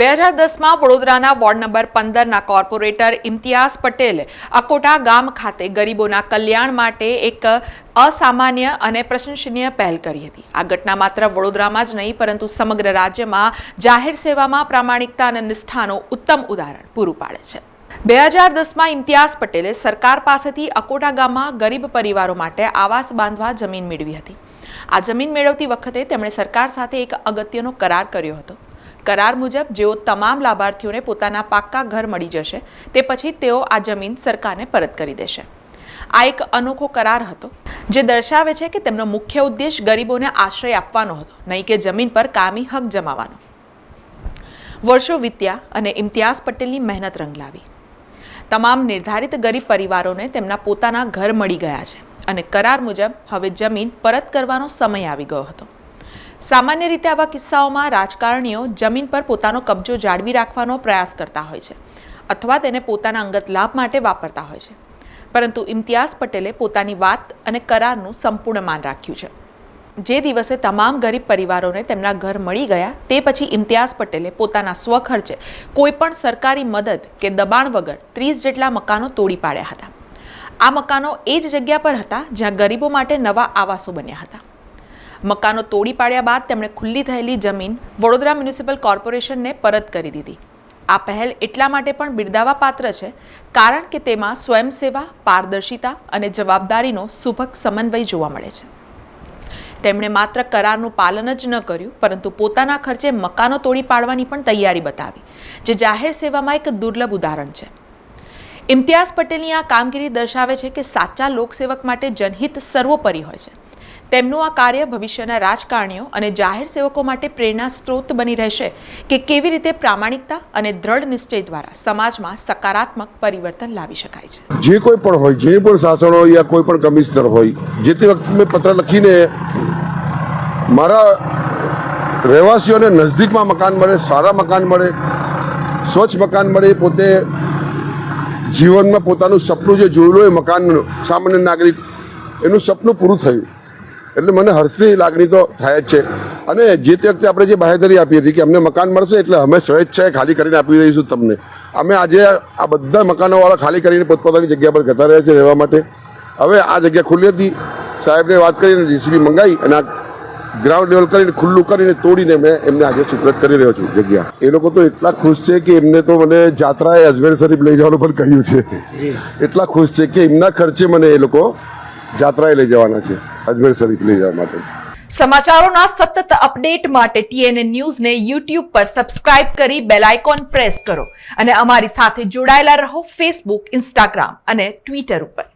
2010 વડોદરાના ward number 15ના corporator Imtiaz પટેલે અકોટા ગામ ખાતે ગરીબોના કલ્યાણ માટે એક અસામાન્ય અને પ્રશંસનીય પહેલ કરી હતી। આ ઘટના માત્ર વડોદરામાં જ નહીં પરંતુ સમગ્ર રાજ્યમાં જાહેર સેવામાં પ્રામાણિકતા અને નિષ્ઠાનું ઉત્તમ ઉદાહરણ પૂરું પાડે છે। 2010માં ઇમ્તિયાઝ પટેલે સરકાર પાસેથી અકોટા ગામમાં ગરીબ પરિવારો માટે આવાસ બાંધવા જમીન મેળવી હતી। આ જમીન મેળવતી વખતે તેમણે સરકાર સાથે એક અગત્યનો કરાર કર્યો હતો। કરાર મુજબ જેઓ તમામ લાભાર્થીઓને પોતાના પાક્કા ઘર મળી જશે તે પછી તેઓ આ જમીન સરકારને પરત કરી દેશે। આ એક અનોખો કરાર હતો જે દર્શાવે છે કે તેમનો મુખ્ય ઉદ્દેશ ગરીબોને આશ્રય આપવાનો હતો, નહીં કે જમીન પર કામી હક જમાવવાનો। વર્ષો વીત્યા અને ઇમ્તિયાઝ પટેલની મહેનત રંગ લાવી। તમામ નિર્ધારિત ગરીબ પરિવારોને તેમના પોતાના ઘર મળી ગયા છે અને કરાર મુજબ હવે જમીન પરત કરવાનો સમય આવી ગયો હતો। સામાન્ય રીતે આવા કિસ્સાઓમાં રાજકારણીઓ જમીન પર પોતાનો કબજો જાળવી રાખવાનો પ્રયાસ કરતા હોય છે અથવા તેને પોતાના અંગત લાભ માટે વાપરતા હોય છે, પરંતુ ઇમ્તિયાઝ પટેલે પોતાની વાત અને કરારનું સંપૂર્ણ માન રાખ્યું છે। જે દિવસે તમામ ગરીબ પરિવારોને તેમના ઘર મળી ગયા તે પછી ઇમ્તિયાઝ પટેલે પોતાના સ્વખર્ચે કોઈપણ સરકારી મદદ કે દબાણ વગર 30 જેટલા મકાનો તોડી પાડ્યા હતા। આ મકાનો એ જ જગ્યા પર હતા જ્યાં ગરીબો માટે નવા આવાસો બન્યા હતા। મકાનો તોડી પાડ્યા બાદ તેમણે ખુલ્લી થયેલી જમીન વડોદરા મ્યુનિસિપલ કોર્પોરેશનને પરત કરી દીધી। આ પહેલ એટલા માટે પણ બિરદાવવા પાત્ર છે કારણ કે તેમાં સ્વયંસેવા, પારદર્શિતા અને જવાબદારીનો સુભગ સમન્વય જોવા મળે છે। તેમણે માત્ર કરારનું પાલન જ ન કર્યું પરંતુ પોતાના ખર્ચે મકાનો તોડી પાડવાની પણ તૈયારી બતાવી, જે જાહેર સેવામાં એક દુર્લભ ઉદાહરણ છે। ઇમ્તિયાઝ પટેલની આ કામગીરી દર્શાવે છે કે સાચા લોકસેવક માટે જનહિત સર્વોપરી હોય છે। તેમનું આ કાર્ય ભવિષ્યના રાજકારણીઓ અને જાહેર સેવકો માટે પ્રેરણા સ્ત્રોત બની રહેશે કે કેવી રીતે પ્રામાણિકતા અને દ્રઢ નિશ્ચય દ્વારા સમાજમાં સકારાત્મક પરિવર્તન લાવી શકાય છે। જે કોઈ પણ હોય, જે પણ શાસન હોય યા કોઈ પણ કમિશનર હોય, જે તે વખતે મેં પત્ર લખીને મારા રહેવાસીઓને નજદીકમાં મકાન મળે, સારા મકાન મળે, સ્વચ્છ મકાન મળે, પોતે જીવનમાં પોતાનું સપનું જે જોયેલું હોય મકાનનું, સામાન્ય નાગરિક એનું સપનું પૂરું થયું એટલે મને હર્ષની લાગણી તો થાય જ છે। અને જે તે વખતે આપણે જે બાહેધરી આપી હતી કે અમને મકાન મળશે એટલે અમે સ્વેચ્છાએ ખાલી કરીને આપી દઈશું તમને, અમે આજે આ બધા મકાનોવાળા ખાલી કરીને પોતપોતાની જગ્યા પર જતા રહ્યા છે રહેવા માટે। હવે આ જગ્યા ખુલ્લી હતી, સાહેબને વાત કરીને જીસીબી મંગાવી અને આ ગ્રાઉન્ડ લેવલ કરીને ખુલ્લું કરીને તોડીને મેં એમને આજે સુપ્રત કરી રહ્યો છું જગ્યા। એ લોકો તો એટલા ખુશ છે કે એમને તો મને જાત્રાએ અજમેર શરીફ લઈ જવાનું પણ કહ્યું છે। એટલા ખુશ છે કે એમના ખર્ચે મને એ લોકો જાત્રાએ લઈ જવાના છે, અજમેર શરીફ લઈ જવા માટે। સમાચારોના સતત અપડેટ માટે TNN ન્યૂઝને YouTube પર સબસ્ક્રાઇબ કરી બેલ આઇકોન પ્રેસ કરો અને અમારી સાથે જોડાયેલા રહો Facebook, Instagram અને Twitter ઉપર।